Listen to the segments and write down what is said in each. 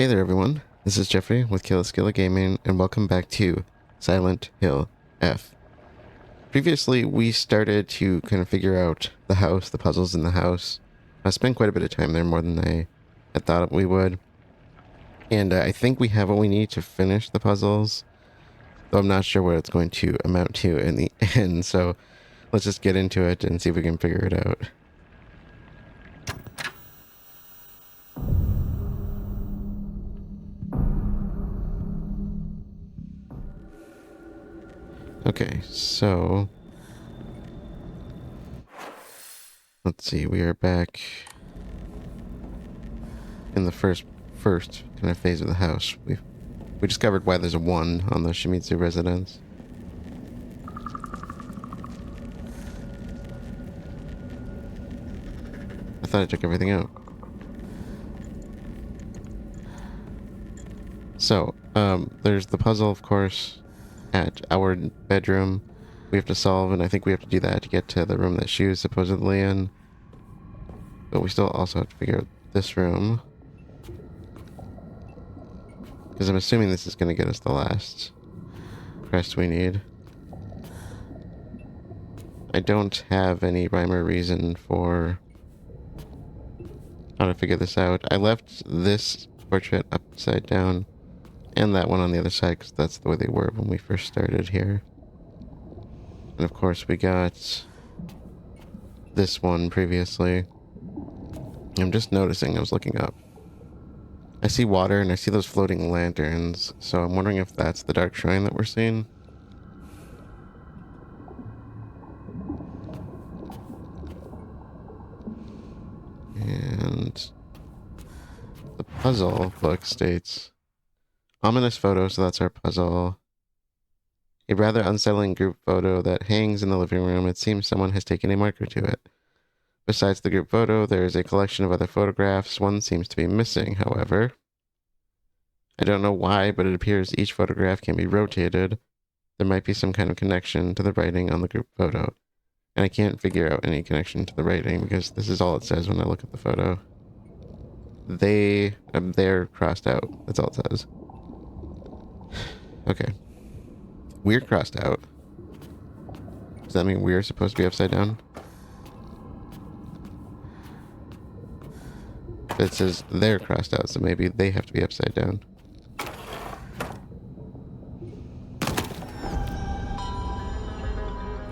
Hey there everyone, this is Jeffrey with Killaskila Gaming and welcome back to Silent Hill F. Previously we started to kind of figure out the house, the puzzles in the house. I spent quite a bit of time there, more than I had thought we would. And I think we have what we need to finish the puzzles, though I'm not sure what it's going to amount to in the end, so let's just get into it and see if we can figure it out. Okay, so let's see, we are back in the first kind of phase of the house. We discovered why there's a 1 on the Shimizu Residence. I thought I took everything out. So, there's the puzzle, of course, at our bedroom we have to solve, and I think we have to do that to get to the room that she was supposedly in. But we still also have to figure out this room, because I'm assuming this is going to get us the last crest we need. I don't have any rhyme or reason for how to figure this out. I left this portrait upside down and that one on the other side because that's the way they were when we first started here. And of course we got this one previously. I'm just noticing, I was looking up. I see water and I see those floating lanterns, so I'm wondering if that's the dark shrine that we're seeing. And the puzzle book states, ominous photo, so that's our puzzle. A rather unsettling group photo that hangs in the living room. It seems someone has taken a marker to it. Besides the group photo, there is a collection of other photographs. One seems to be missing, however. I don't know why, but it appears each photograph can be rotated. There might be some kind of connection to the writing on the group photo. And I can't figure out any connection to the writing because this is all it says when I look at the photo. They're crossed out. That's all it says. Okay. We're crossed out. Does that mean we're supposed to be upside down? It says they're crossed out, so maybe they have to be upside down.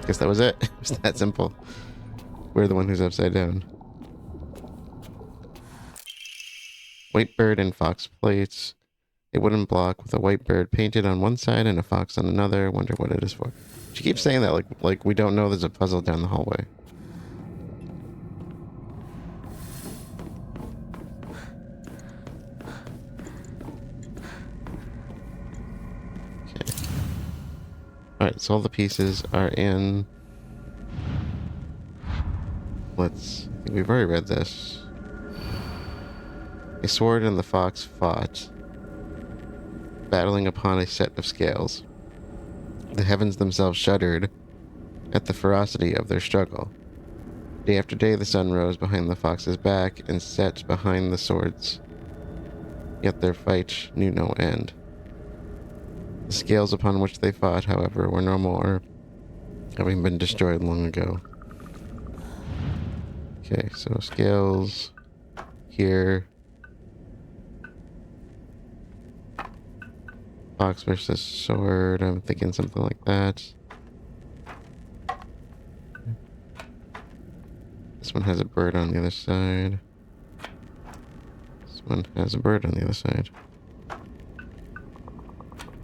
Guess that was it. It was that simple. We're the one who's upside down. White bird and fox plates. A wooden block with a white bird painted on one side and a fox on another. Wonder what it is for. She keeps saying that like we don't know there's a puzzle down the hallway. Okay. Alright, so all the pieces are in. I think we've already read this. A sword and the fox fought, battling upon a set of scales. The heavens themselves shuddered at the ferocity of their struggle. Day after day the sun rose behind the fox's back and set behind the swords. Yet their fight knew no end. The scales upon which they fought, however, were no more, having been destroyed long ago. Okay, so scales here. Fox versus sword. I'm thinking something like that. This one has a bird on the other side. This one has a bird on the other side.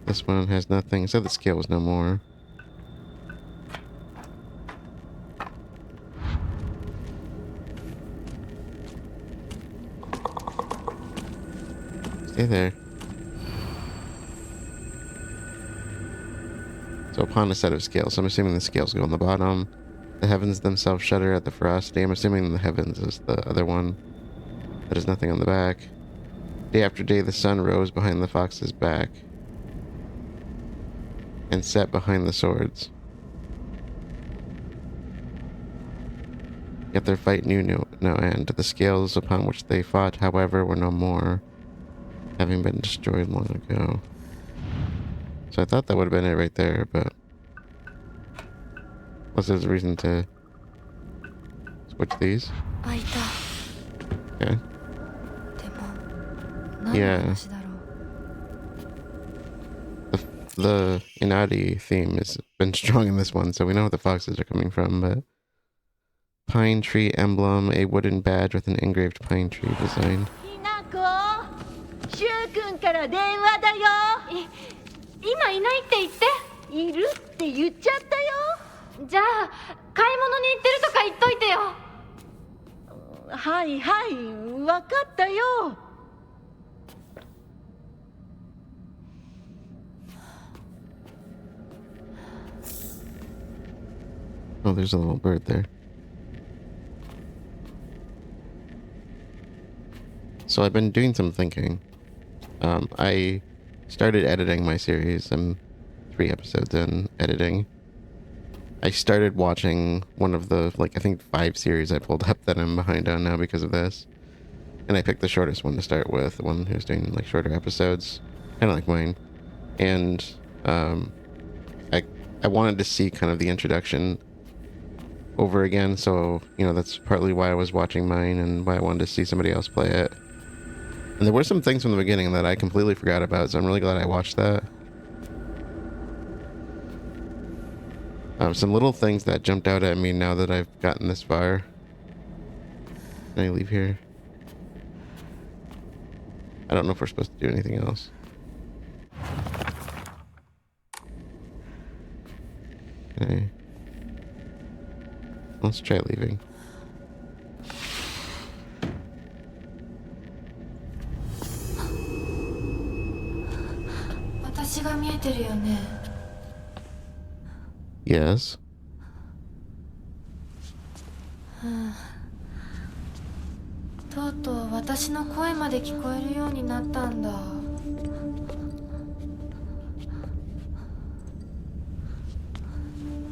This one has nothing. So the scale was no more. Stay there. So upon a set of scales, I'm assuming the scales go on the bottom. The heavens themselves shudder at the ferocity. I'm assuming the heavens is the other one. That is nothing on the back. Day after day the sun rose behind the fox's back and set behind the swords. Yet their fight knew no end. The scales upon which they fought, however, were no more, having been destroyed long ago. So I thought that would have been it right there, but unless there's a reason to switch these. Okay. Yeah. The Inadi theme has been strong in this one, so we know what the foxes are coming from, but pine tree emblem, a wooden badge with an engraved pine tree design. Hinako, Shu-kun から電話だよ。今いないって言って。いるって言っちゃったよ。じゃあ買い物に行ってるとか言っといてよ。はいはい、わかったよ。Oh, there's a little bird there. So I've been doing some thinking. I started editing my series. I'm 3 episodes in editing. I started watching one of the, I think 5 series I pulled up that I'm behind on now because of this. And I picked the shortest one to start with, the one who's doing shorter episodes, kind of like mine. And I wanted to see kind of the introduction over again, so that's partly why I was watching mine and why I wanted to see somebody else play it. And there were some things from the beginning that I completely forgot about, so I'm really glad I watched that. Some little things that jumped out at me now that I've gotten this far. Can I leave here? I don't know if we're supposed to do anything else. Okay. Let's try leaving. Yes. とうとう私の声まで聞こえるようになったんだ。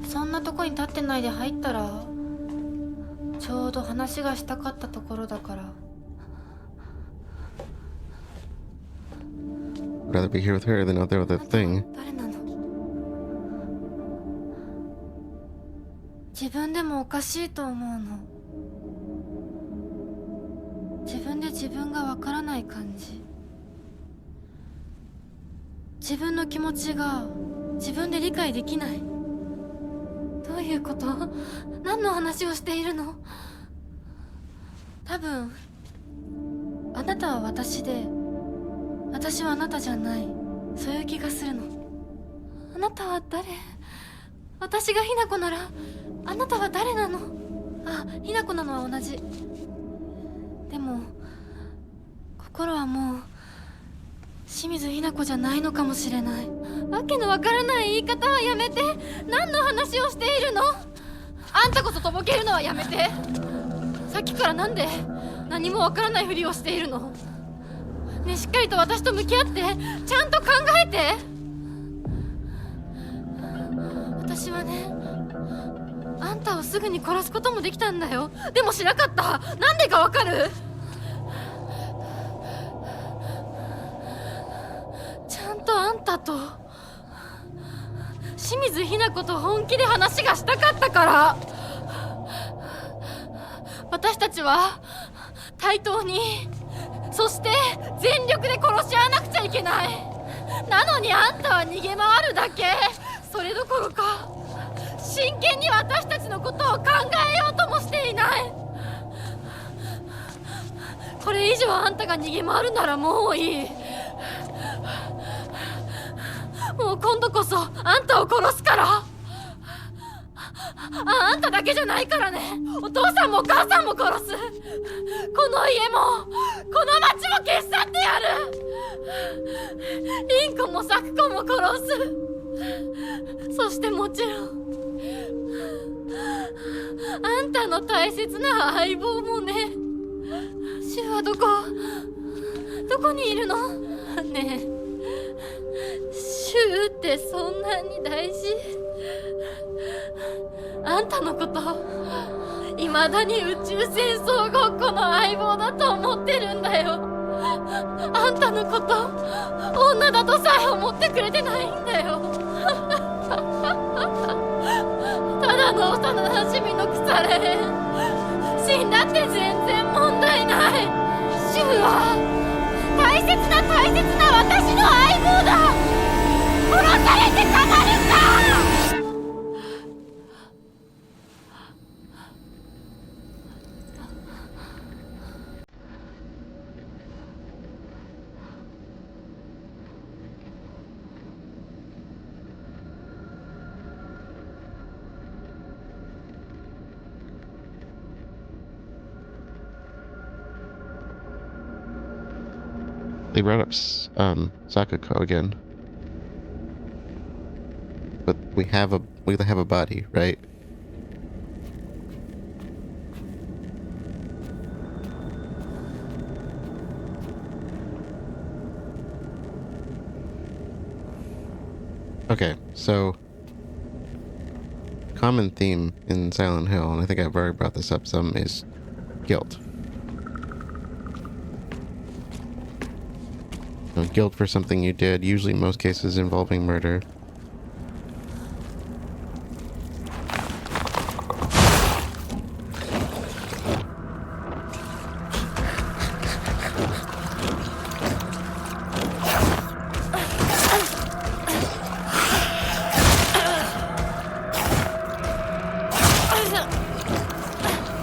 そんなとこに立ってないで入ったら、ちょうど話がしたかったところだから。I'd rather be here with her than out there with that thing. 誰なの？自分でもおかしいと思うの。自分で自分がわからない感じ。自分の気持ちが自分で理解できない。どういうこと？何の話をしているの？多分あなたは私で、私はあなたじゃない。そういう気がするの。あなたは誰？私がひなこならあなたは誰なの？あ、ひなこなのは同じ。でも心はもう清水ひな子じゃないのかもしれない。わけのわからない言い方はやめて。何の話をしているの？あんたこそとぼけるのはやめて。さっきからなんで何もわからないふりをしているの？ね、しっかりと私と向き合って、ちゃんと考えて。私はね、あんたをすぐに殺すこともできたんだよ。でもしなかった。なんでかわかる？ちゃんとあんたと清水ひな子と本気で話がしたかったから。私たちは対等に、そして全力で殺し合わなくちゃいけない。なのにあんたは逃げ回るだけ。それどころか真剣に私たちのことを考えようともしていない。これ以上あんたが逃げ回るならもういい。もう今度こそあんたを殺すから。あんただけじゃないからね。お父さんもお母さんも殺す。この家もこの町も消し去ってやる。凛子も咲子も殺す。そしてもちろんあんたの大切な相棒もね。シュはどこにいるの？ねえ、シュってそんなに大事？あんたのこと未だに宇宙戦争ごっこの相棒だと思ってるんだよ。あんたのこと女だとさえ思ってくれてないんだよ。ただの幼馴染の腐れ縁。死んだって全然問題ない。シュウは大切な私の相棒だ。殺されてたまるか。They brought up Sakako again, but we have a body, right? Okay, so common theme in Silent Hill, and I think I've already brought this up some, is guilt. Guilt for something you did, usually in most cases involving murder.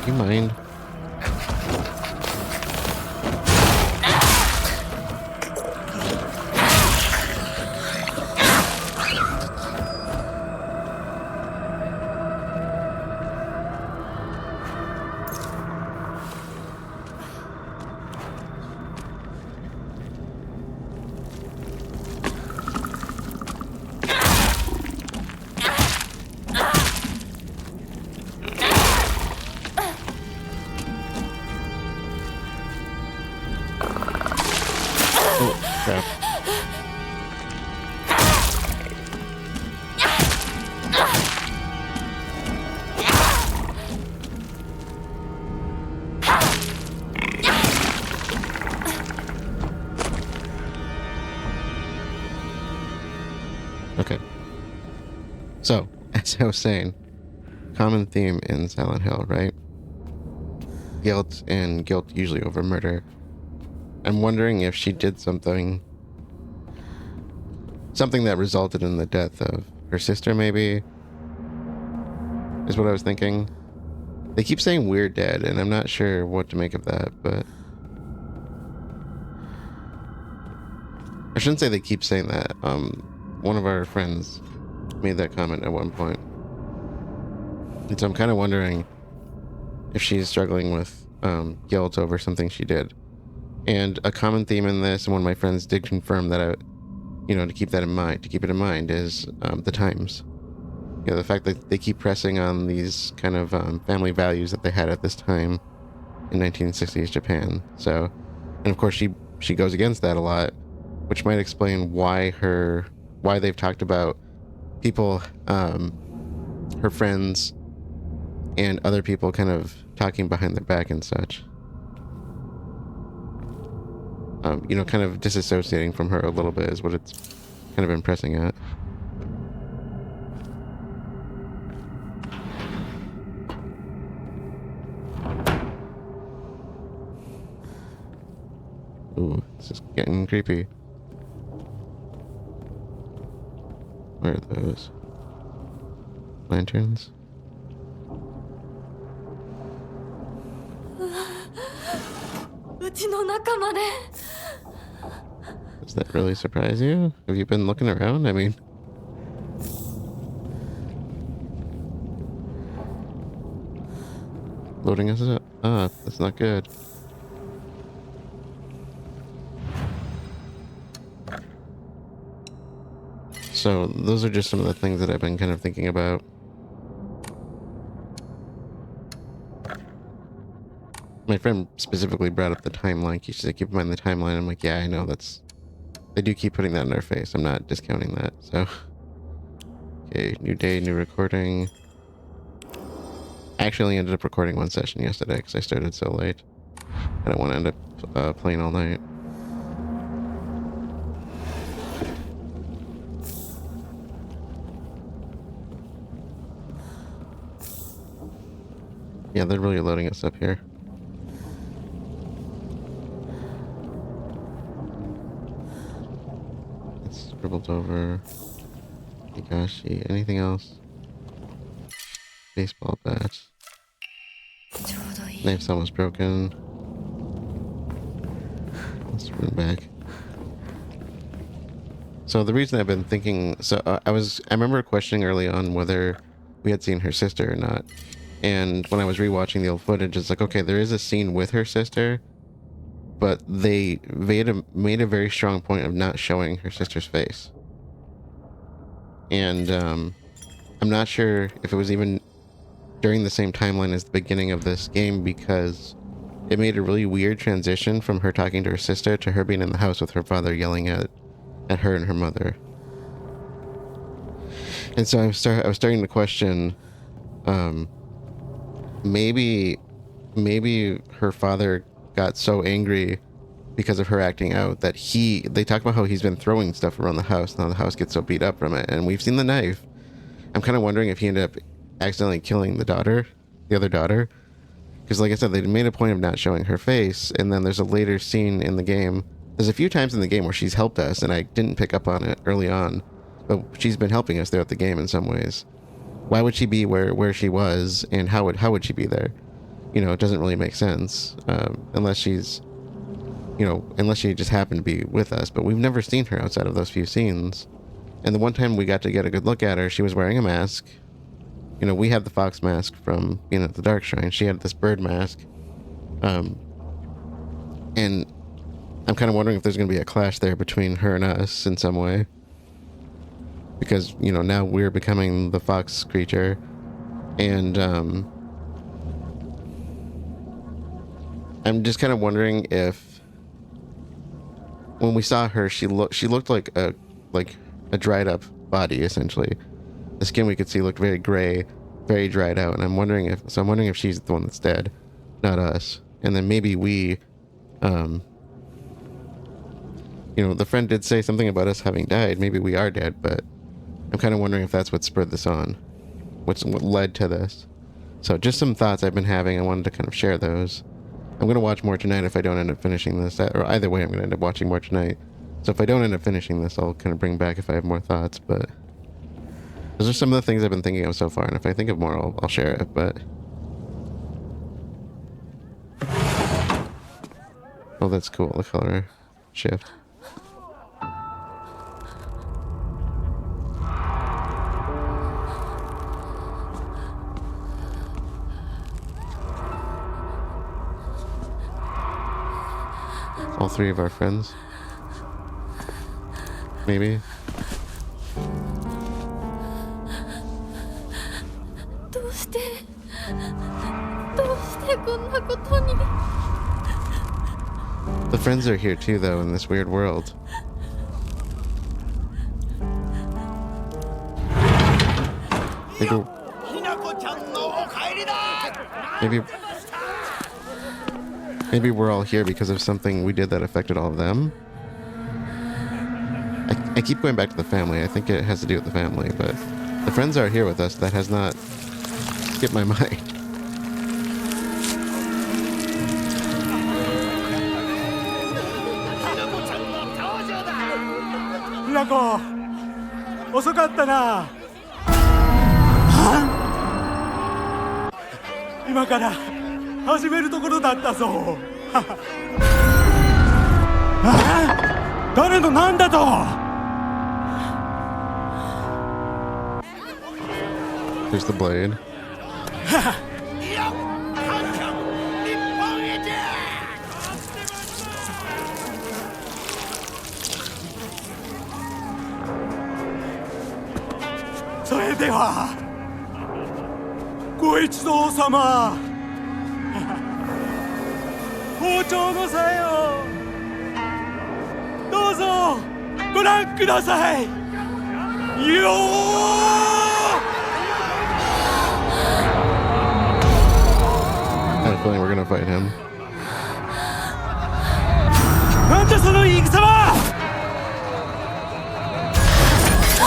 Do you mind? Oh, crap. Okay. So, as I was saying, common theme in Silent Hill, right? Guilt, and guilt usually over murder. I'm wondering if she did something that resulted in the death of her sister, maybe, is what I was thinking. They keep saying we're dead, and I'm not sure what to make of that, but I shouldn't say they keep saying that. One of our friends made that comment at one point. And so I'm kind of wondering if she's struggling with guilt over something she did. And a common theme in this, and one of my friends did confirm that, to keep it in mind, is the times. The fact that they keep pressing on these kind of family values that they had at this time in 1960s Japan. So, and of course she goes against that a lot, which might explain why they've talked about people, her friends and other people kind of talking behind their back and such. Kind of disassociating from her a little bit is what it's kind of been pressing at. Ooh, this is getting creepy. Where are those? Lanterns? Does that really surprise you? Have you been looking around? I mean... Loading us up? Ah, that's not good. So, those are just some of the things that I've been kind of thinking about. My friend specifically brought up the timeline. She said, keep in mind the timeline. I'm like, yeah, I know, they do keep putting that in our face. I'm not discounting that, so. Okay, new day, new recording. I actually ended up recording one session yesterday because I started so late. I don't want to end up playing all night. Yeah, they're really loading us up here. It's scribbled over. Higashi. Anything else? Baseball bat. ちょうどいい。 Knife's almost broken. Let's run back. So the reason I've been thinking, I remember questioning early on whether we had seen her sister or not. And when I was rewatching the old footage, it's like, okay, there is a scene with her sister, but they made a very strong point of not showing her sister's face. And I'm not sure if it was even during the same timeline as the beginning of this game, because it made a really weird transition from her talking to her sister to her being in the house with her father yelling at her and her mother. And so I was starting to question, maybe her father got so angry because of her acting out that they talk about how he's been throwing stuff around the house. Now the house gets so beat up from it, and we've seen the knife. I'm kind of wondering if he ended up accidentally killing the other daughter, because like I said, they made a point of not showing her face. And then there's a later scene in the game. There's a few times in the game where she's helped us, and I didn't pick up on it early on, but she's been helping us throughout the game in some ways. Why would she be where she was, and how would she be there? You know, it doesn't really make sense, unless she just happened to be with us. But we've never seen her outside of those few scenes. And the one time we got to get a good look at her, she was wearing a mask. You know, we had the fox mask from being at the Dark Shrine. She had this bird mask. And I'm kind of wondering if there's going to be a clash there between her and us in some way. Because, you know, now we're becoming the fox creature. And I'm just kind of wondering if when we saw her, she looked like a dried up body, essentially. The skin we could see looked very gray, very dried out, and I'm wondering if she's the one that's dead, not us. And then maybe we, you know, the friend did say something about us having died. Maybe we are dead, but I'm kind of wondering if that's what spurred this on, what led to this. So just some thoughts I've been having. I wanted to kind of share those. I'm going to watch more tonight if I don't end up finishing this, or either way, I'm going to end up watching more tonight. So if I don't end up finishing this, I'll kind of bring back if I have more thoughts, but those are some of the things I've been thinking of so far, and if I think of more, I'll share it, but... Oh, that's cool, the color shift. All three of our friends. Maybe. どうしてこんなことに。 The friends are here too, though, in this weird world. Maybe we're all here because of something we did that affected all of them. I keep going back to the family. I think it has to do with the family, but the friends are here with us. That has not skipped my mind. Hinako, 遅かったな。今から始めるところだったぞ。誰のなんだと。 Here's the blade. So ではご一同様、包丁の鞘をどうぞご覧ください。よー。 I have a feeling we're gonna fight him. なんだその言い草は。 あ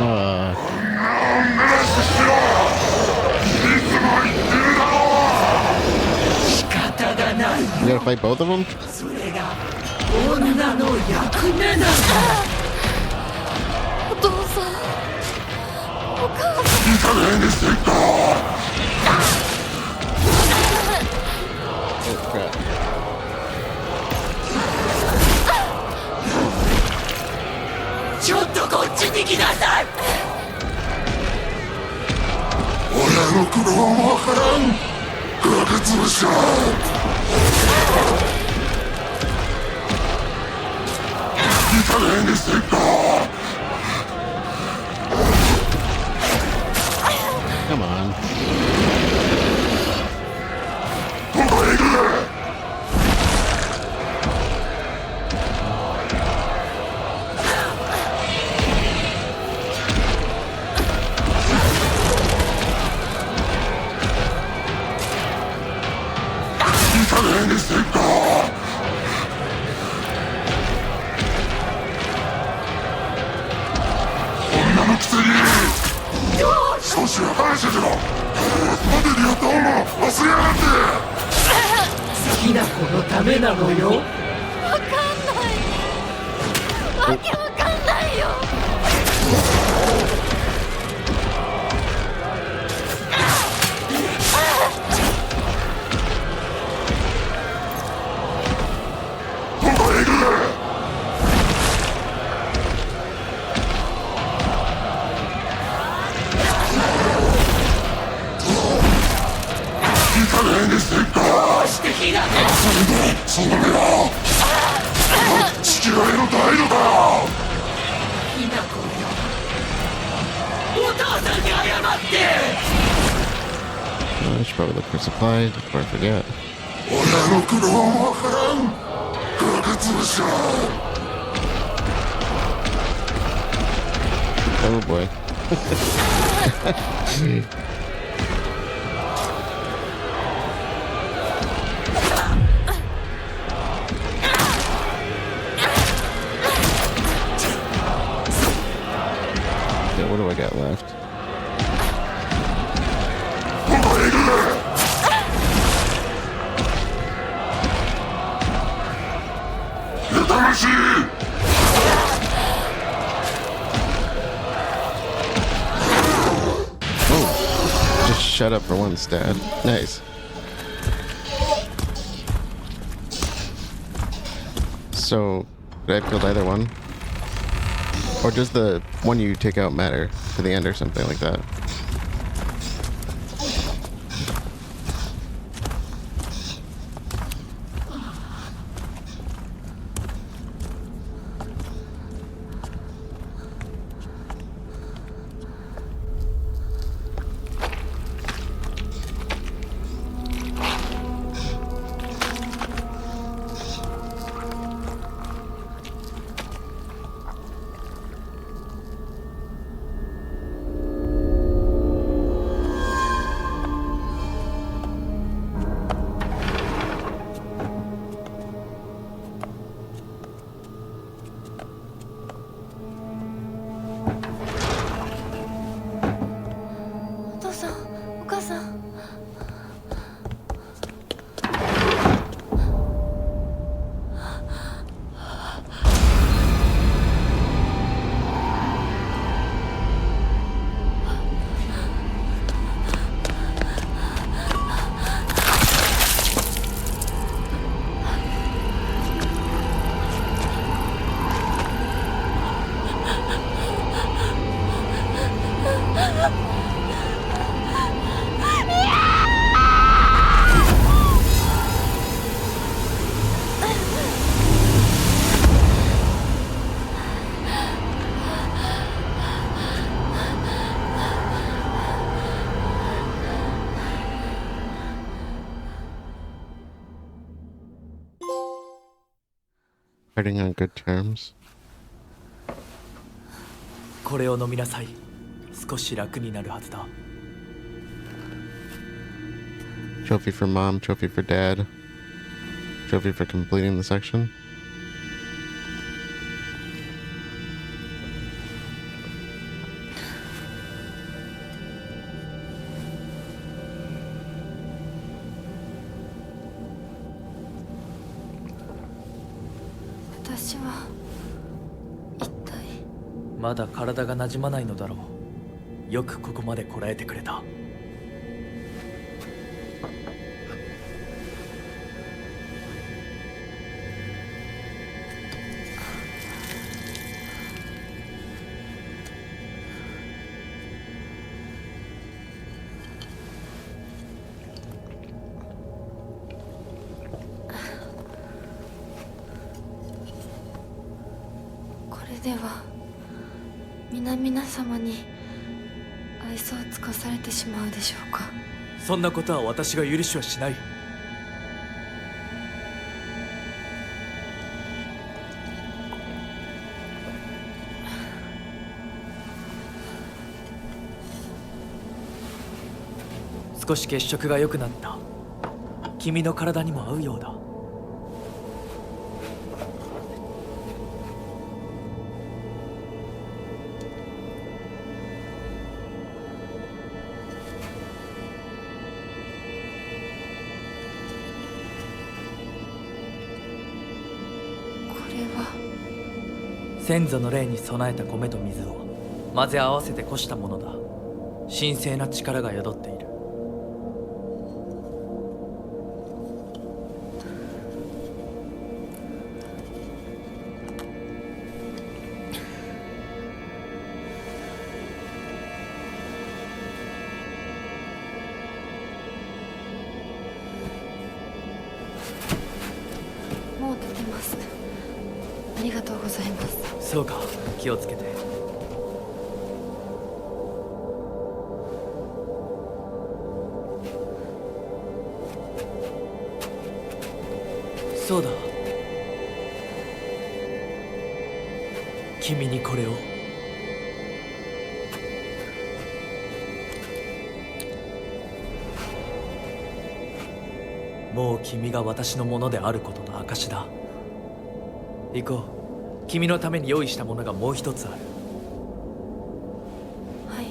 You gotta fight both of them? それが女の役目なんだ。お父さん、お母さん。いい加減にしていった Oh crap. ちょっとこっちに来なさい。俺の苦労もわからん崖潰しだいい加減にしていった Come on. どこへ行く いい加減にしていった女のくせに少しは返しててもモデルやった女忘れやがってきなこのためなのよ。わけわかんないよ。どこへ行く いい加減にしていったどうして火がその目は父親の態度だきなこよ。お父さんに謝って。I should probably look for supplies before I forget. 俺の苦労もわからん崖潰しだ Oh boy. Okay, what do I got left? どこへ行く 魂 Just shut up for one stat. Nice. So, did I build either one? Or does the one you take out matter to the end or something like that? Parting on good terms. これを飲みなさい。少し楽になるはずだ。 Trophy for mom, trophy for dad. Trophy for completing the section. 私は一体。まだ体が馴染まないのだろう。よくここまでこらえてくれた。これでは皆様に愛想を尽かされてしまうでしょうか。そんなことは私が許しはしない。少し血色が良くなった。君の体にも合うようだ。先祖の霊に備えた米と水を混ぜ合わせてこしたものだ。神聖な力が宿っている。もう出てます。ありがとうございます。そうか、気をつけて。そうだ、君にこれを。もう君が私のものであることの証だ。行こう。君のために用意したものがもう一つある。はい。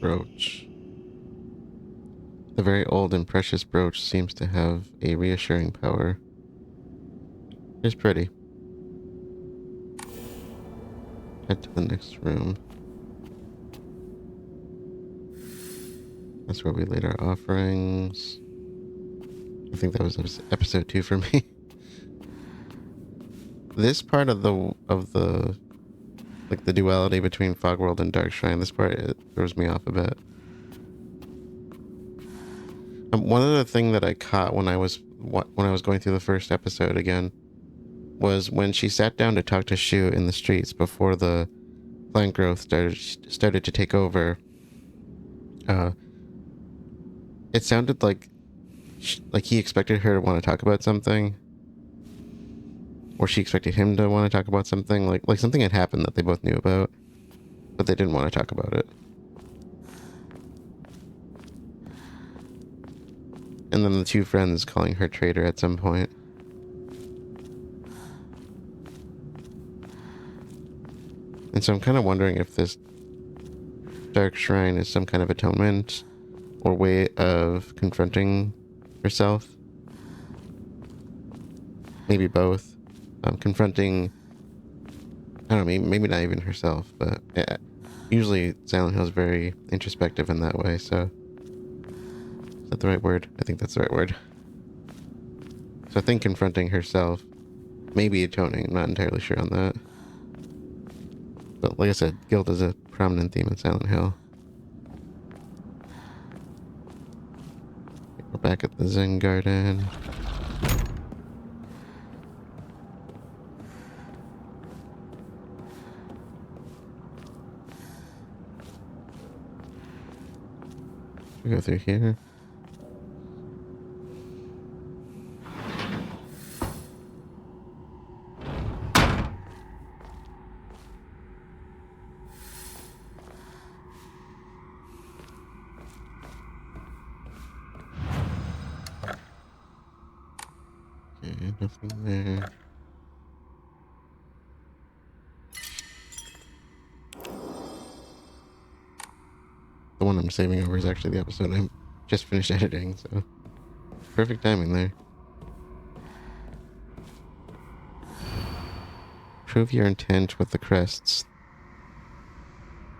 Brooch. The very old and precious brooch seems to have a reassuring power. It's pretty. Head to the next room. That's where we laid our offerings. I think that was episode 2 for me. This part of the like the duality between Fogworld and Dark Shrine, this part, it throws me off a bit. One other thing that I caught when I was going through the first episode again was when she sat down to talk to Shu in the streets before the plant growth started to take over. It sounded like he expected her to want to talk about something, or she expected him to want to talk about something. Like something had happened that they both knew about, but they didn't want to talk about it. And then the two friends calling her traitor at some point. And so I'm kind of wondering if this Dark Shrine is some kind of atonement or way of confronting herself. Maybe both. Confronting, I don't know, maybe not even herself, but usually Silent Hill is very introspective in that way, so... Is that the right word? I think that's the right word. So I think confronting herself, maybe atoning, I'm not entirely sure on that. But like I said, guilt is a prominent theme in Silent Hill. We're back at the Zen Garden. We go through here. Nothing there. The one I'm saving over is actually the episode I just finished editing, so perfect timing there. Prove your intent with the crests.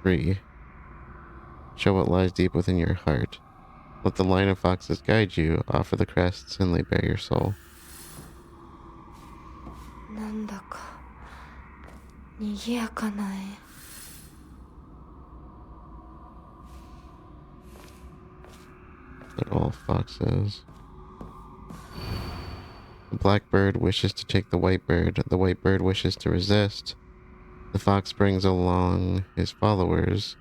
3. Show what lies deep within your heart. Let the line of foxes guide you. Offer the crests and lay bare your soul. なんだか賑やかな絵。 That all foxes. The black bird wishes to take the white bird. The white bird wishes to resist. The fox brings along his followers.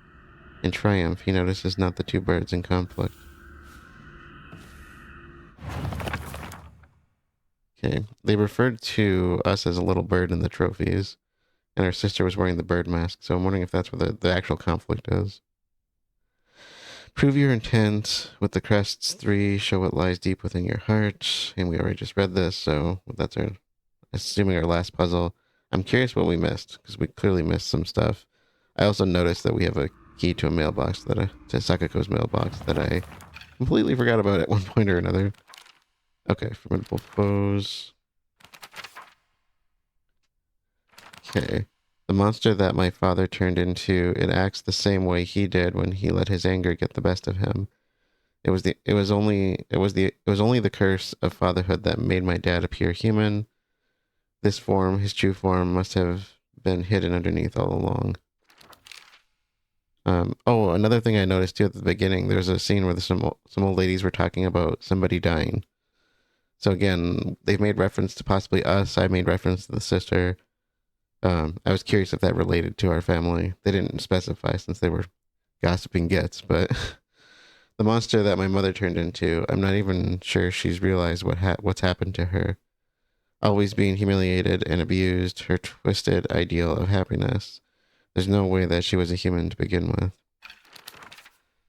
In triumph, he notices not the two birds in conflict. Okay, they referred to us as a little bird in the trophies, and our sister was wearing the bird mask, so I'm wondering if that's what the actual conflict is. Prove your intent with the crests. 3. Show what lies deep within your heart. And we already just read this, so that's our, assuming our last puzzle. I'm curious what we missed, because we clearly missed some stuff. I also noticed that we have a key to a mailbox to Sakako's mailbox that I completely forgot about at one point or another. Okay, formidable foes. Okay. The monster that my father turned into, it acts the same way he did when he let his anger get the best of him. It was only the curse of fatherhood that made my dad appear human. This form, his true form, must have been hidden underneath all along. Oh, another thing I noticed too at the beginning, there's a scene where some old ladies were talking about somebody dying. So again, they've made reference to possibly us. I made reference to the sister. I was curious if that related to our family. They didn't specify since they were gossiping gets, but the monster that my mother turned into, I'm not even sure she's realized what's happened to her. Always being humiliated and abused, her twisted ideal of happiness. There's no way that she was a human to begin with.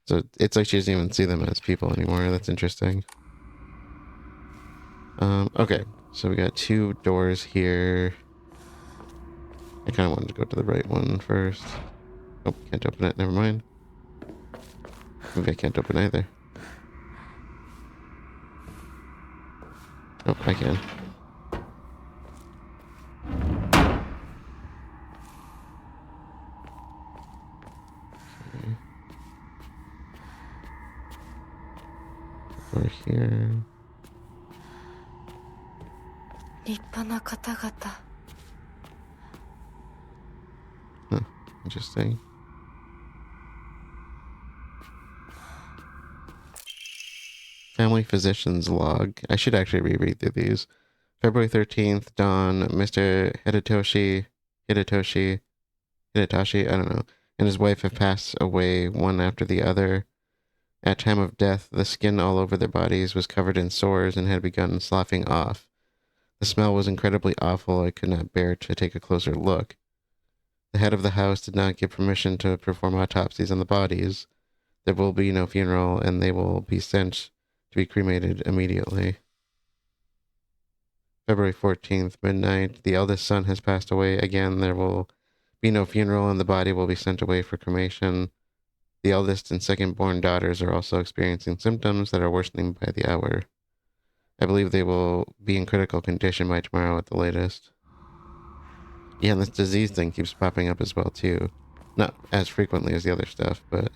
So it's like she doesn't even see them as people anymore. That's interesting. Okay, so we got 2 doors here. I kind of wanted to go to the right one first. Oh, can't open it. Never mind. Maybe I can't open either. Oh, I can. Okay. Door here. 立派な方々。 Huh, interesting. Family physician's log. I should actually reread through these. February 13th, dawn, Mr. Hidetoshi, I don't know, and his wife have passed away one after the other. At time of death, the skin all over their bodies was covered in sores and had begun sloughing off. The smell was incredibly awful. I could not bear to take a closer look. The head of the house did not give permission to perform autopsies on the bodies. There will be no funeral, and they will be sent to be cremated immediately. February 14th, midnight. The eldest son has passed away. Again, there will be no funeral, and the body will be sent away for cremation. The eldest and second-born daughters are also experiencing symptoms that are worsening by the hour. I believe they will be in critical condition by tomorrow at the latest. Yeah, and this disease thing keeps popping up as well, too. Not as frequently as the other stuff, but...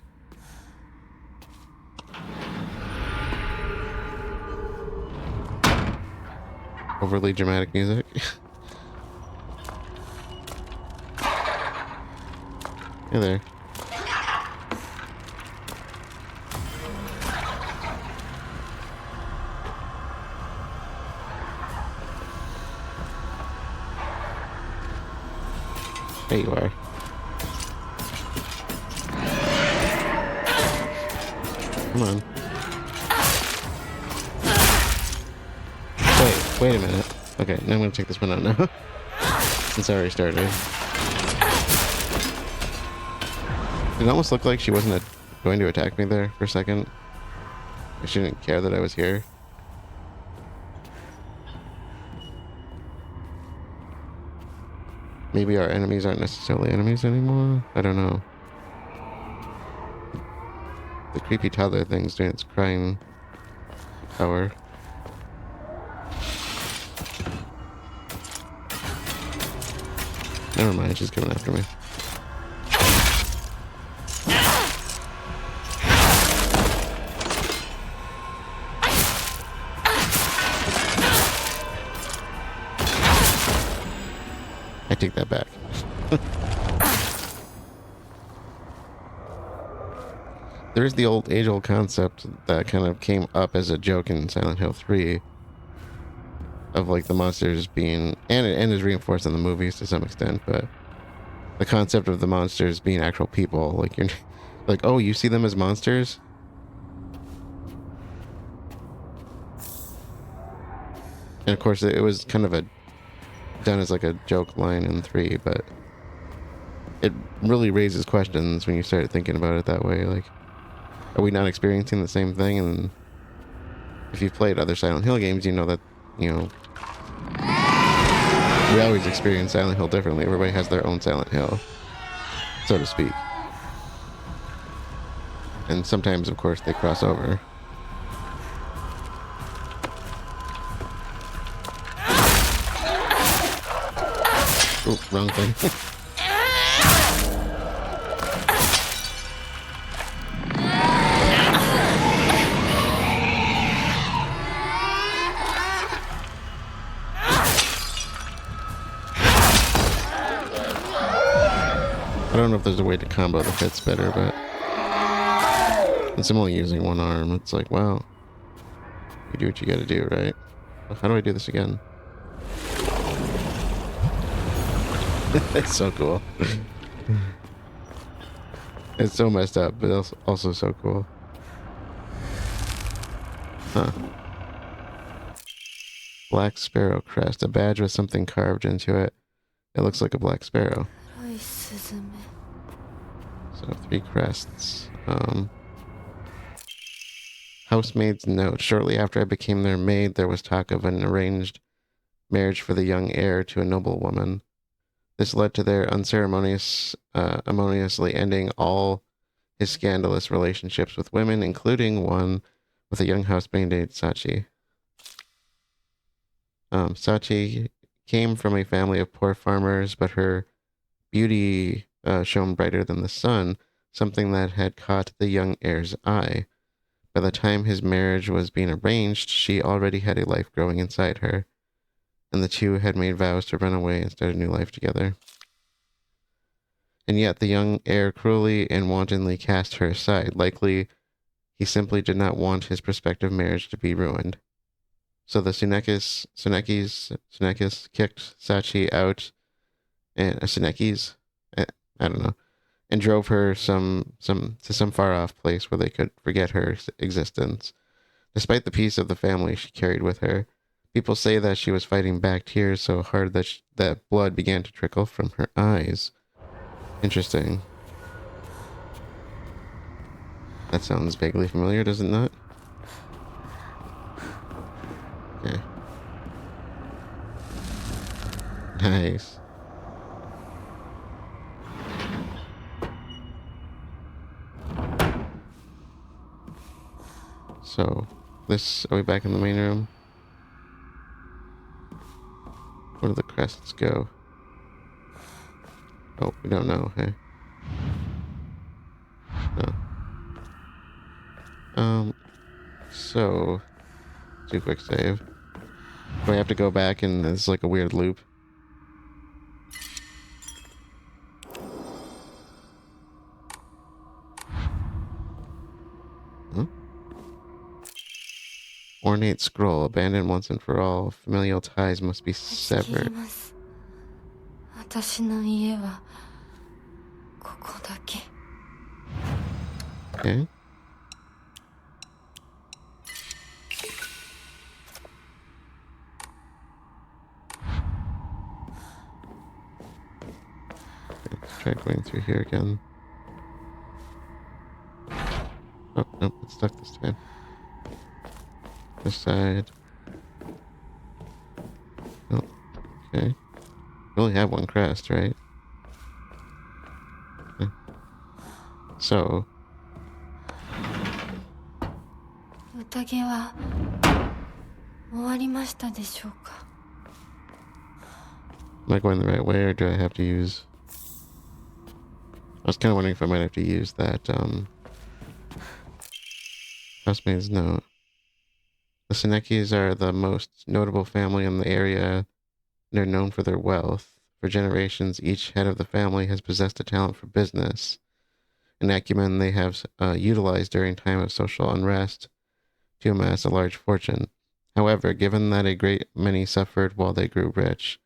overly dramatic music. Hey there. There you are. Come on. Wait a minute. Okay, now I'm gonna take this one out now. Since I already started. It almost looked like she wasn't going to attack me there for a second. She didn't care that I was here. maybe our enemies aren't necessarily enemies anymore. I don't know. The creepy toddler thing's doing its crying power. Never mind, she's coming after me. I take that back. There's the age-old concept that kind of came up as a joke in Silent Hill 3 of like the monsters being, and is reinforced in the movies to some extent, but the concept of the monsters being actual people, like you're like, oh, you see them as monsters? And of course it was kind of done as like a joke line in 3, but it really raises questions when you start thinking about it that way. Like, are we not experiencing the same thing? And if you've played other Silent Hill games, you know that, you know, we always experience Silent Hill differently. Everybody has their own Silent Hill, so to speak. And sometimes, of course, they cross over. Oh, wrong thing. I don't know if there's a way to combo the hits better, but since I'm only using one arm, it's like, wow, you do what you gotta do, right? How do I do this again? It's so cool. It's so messed up, but also so cool. Huh. Black Sparrow crest, a badge with something carved into it. It looks like a black sparrow. So 3 crests. Housemaid's note. Shortly after I became their maid, there was talk of an arranged marriage for the young heir to a noblewoman. This led to their unceremoniously ending all his scandalous relationships with women, including one with a young housemaid named Sachi. Sachi came from a family of poor farmers, but her beauty shone brighter than the sun, something that had caught the young heir's eye. By the time his marriage was being arranged, she already had a life growing inside her, and the two had made vows to run away and start a new life together. And yet the young heir cruelly and wantonly cast her aside. Likely, he simply did not want his prospective marriage to be ruined. So the Tsunekis kicked Sachi out, and Tsunekis, I don't know, and drove her to some far off place where they could forget her existence. Despite the peace of the family she carried with her, people say that she was fighting back tears so hard that blood began to trickle from her eyes. Interesting. That sounds vaguely familiar, does it not? Okay. Nice. So, are we back in the main room? Where do the crests go? Oh, we don't know, hey? No. So, do quick save. Do I have to go back and it's like a weird loop? Huh? Ornate scroll, abandoned once and for all. Familial ties must be severed. Okay. Let's try going through here again. Oh, nope, it's stuck this time. This side. Oh, okay. We only have one crest, right? So, 宴は終わりましたでしょうか。 am I going the right way, or do I have to use... I was kind of wondering if I might have to use that, housemaid's note. The Senekis are the most notable family in the area, and they're known for their wealth. For generations, each head of the family has possessed a talent for business, an acumen they have utilized during time of social unrest to amass a large fortune. However, given that a great many suffered while they grew rich,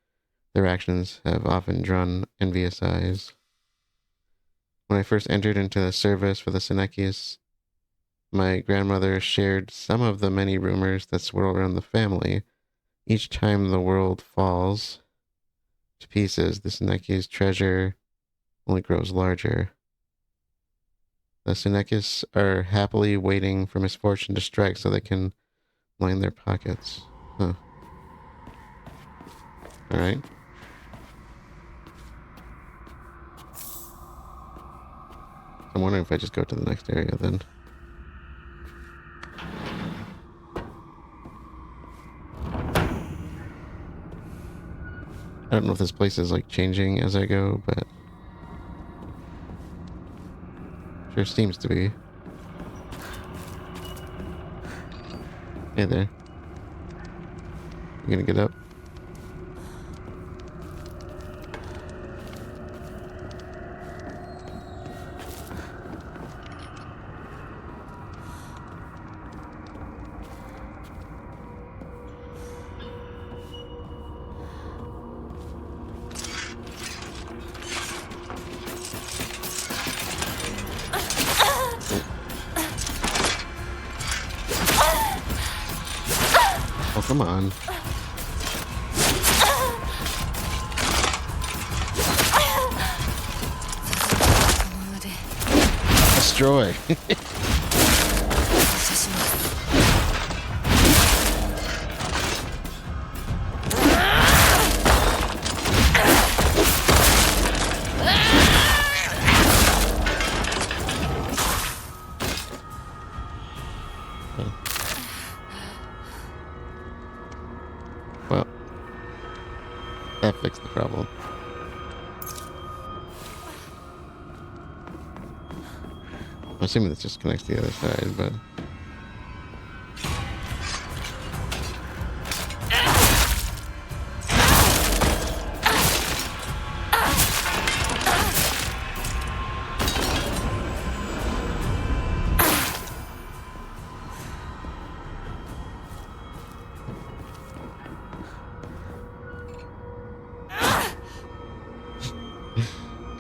their actions have often drawn envious eyes. When I first entered into the service for the Senekis, my grandmother shared some of the many rumors that swirl around the family. Each time the world falls to pieces, the Senekis' treasure only grows larger. The Senekis are happily waiting for misfortune to strike so they can line their pockets. Huh. Alright. I'm wondering if I just go to the next area then. I don't know if this place is like changing as I go, but sure seems to be. Hey there. You gonna get up? Oh, come on. Destroy. Well, that fixed the problem. I'm assuming this just connects to the other side, but...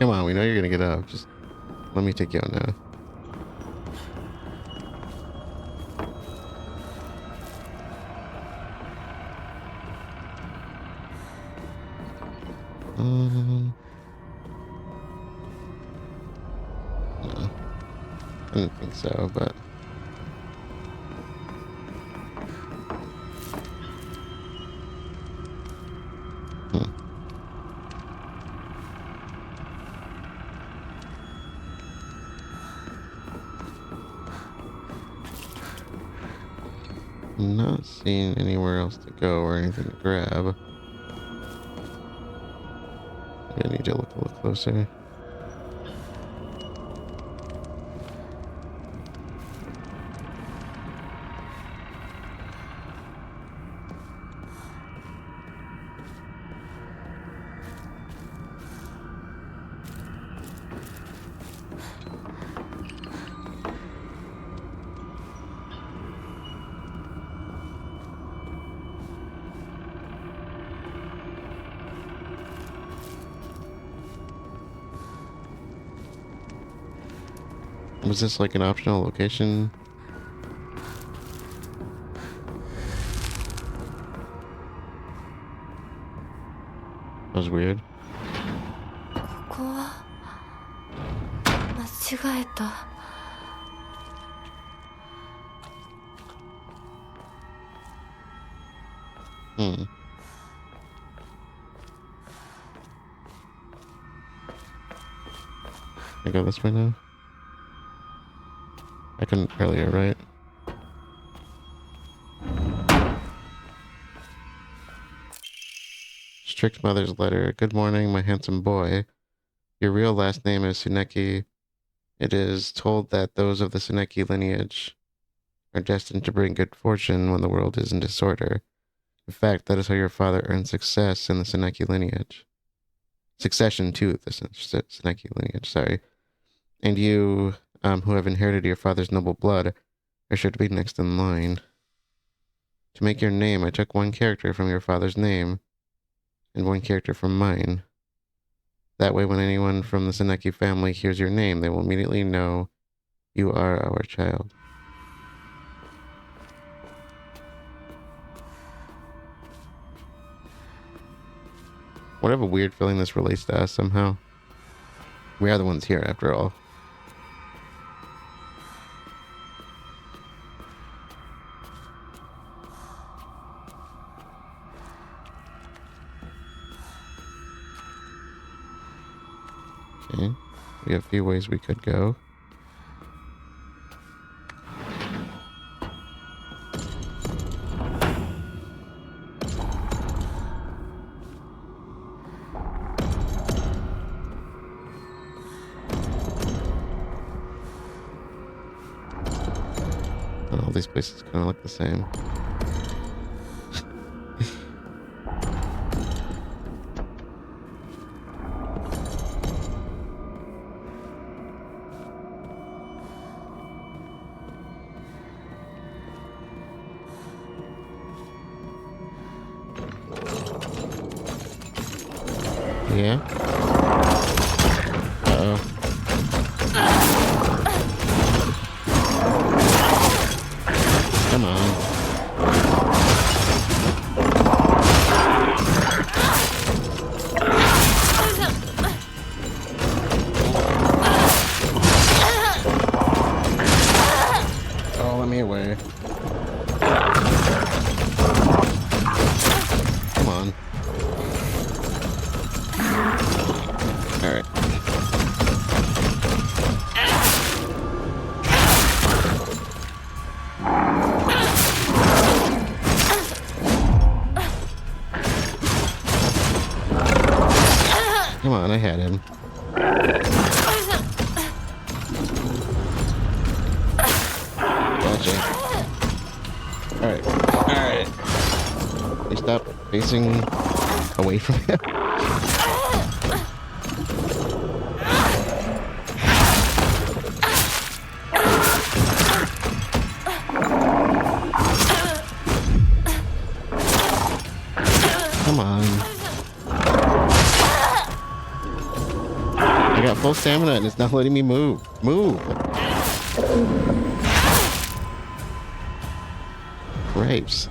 Come on, we know you're gonna get up. Just let me take you out now. No. I didn't think so, but... I'm not seeing anywhere else to go or anything to grab. I need to look a little closer. Was this like an optional location? That was weird. ここは間違えた。go this way now? I couldn't earlier, right? Strict mother's letter. Good morning, my handsome boy. Your real last name is Tsuneki. It is told that those of the Tsuneki lineage are destined to bring good fortune when the world is in disorder. In fact, that is how your father earned success in the Tsuneki lineage. Succession to the Tsuneki lineage, sorry. And you, who have inherited your father's noble blood, are sure to be next in line. To make your name, I took one character from your father's name, and one character from mine. That way, when anyone from the Tsuneki family hears your name, they will immediately know you are our child. I have a weird feeling this relates to us somehow. We are the ones here, after all. Okay, we have a few ways we could go. And all these places kind of look the same. Yeah. Uh-oh. Come on. Oh, let me away. Come on. Alright. Come on, I had him. Gotcha. Alright. Alright. They stop facing away from him. Come on. I got full stamina and it's not letting me move. Move! Grapes.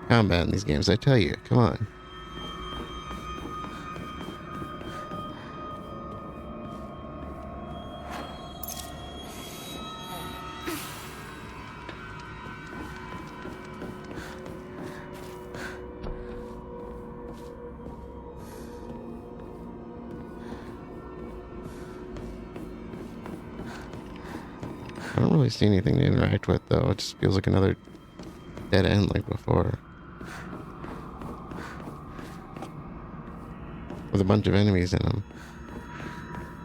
Combat in these games, I tell you. Come on. I don't really see anything to interact with, though. It just feels like another dead end like before. With a bunch of enemies in them.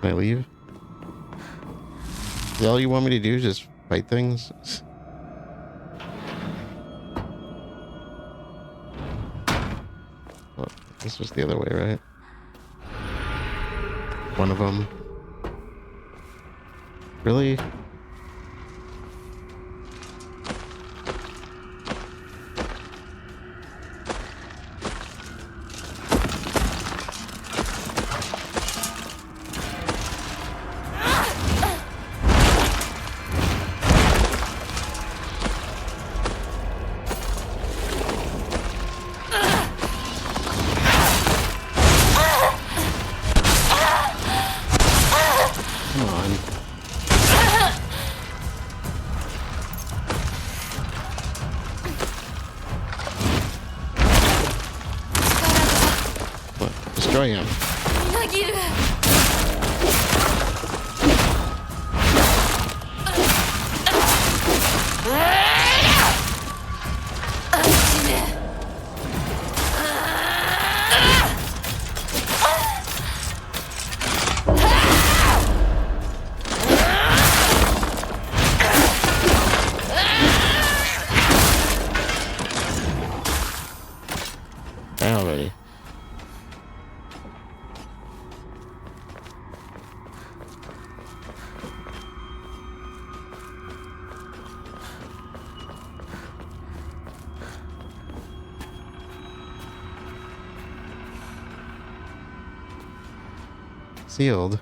Can I leave? Is all you want me to do is just fight things? Oh, this was the other way, right? One of them. Really? Destroy him. Sealed.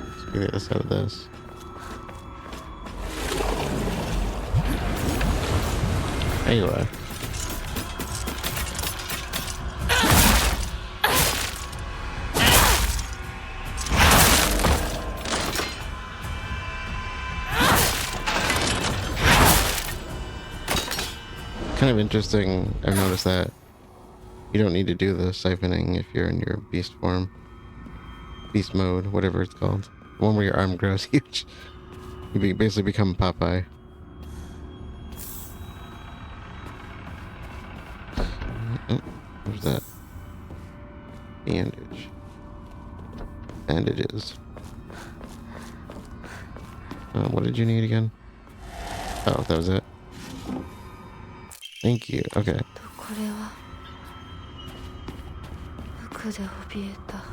Let's get the other side of this. There you are. Kind of interesting. I've noticed that you don't need to do the siphoning if you're in your beast form. Beast mode, whatever it's called. The one where your arm grows huge. You basically become Popeye. Oh, what's that? Bandage. Bandages. What did you need again? Oh, that was it. Thank you. Okay. これは服で怯えた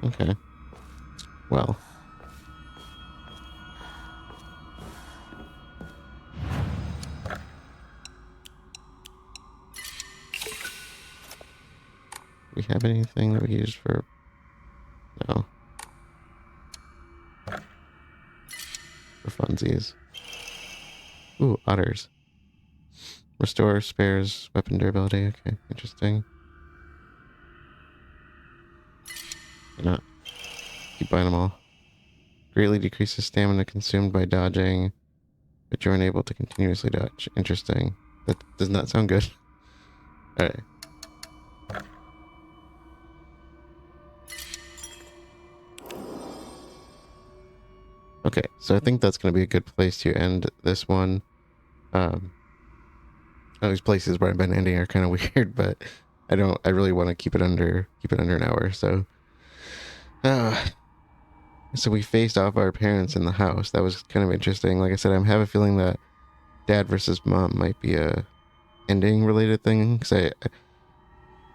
Okay. Well. We have anything that we use for... No. For funsies. Ooh, otters. Restore spares weapon durability. Okay, interesting. Why not? Keep buying them all. Greatly decreases stamina consumed by dodging, but you're unable to continuously dodge. Interesting. That does not sound good. Alright. Okay, so I think that's going to be a good place to end this one. All these places where I've been ending are kind of weird, but I really want to keep it under an hour. So, so we faced off our parents in the house. That was kind of interesting. Like I said, I have a feeling that dad versus mom might be a ending related thing. Because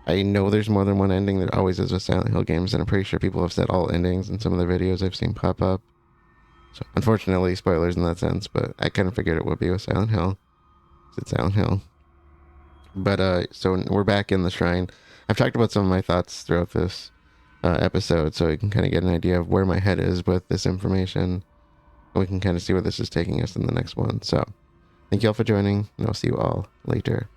I know there's more than one ending. There always is with Silent Hill games, and I'm pretty sure people have said all endings in some of the videos I've seen pop up. So unfortunately, spoilers in that sense, but I kind of figured it would be with Silent Hill. It's Silent Hill. But so we're back in the shrine. I've talked about some of my thoughts throughout this episode, so you can kind of get an idea of where my head is with this information. And we can kind of see where this is taking us in the next one. So thank you all for joining, and I'll see you all later.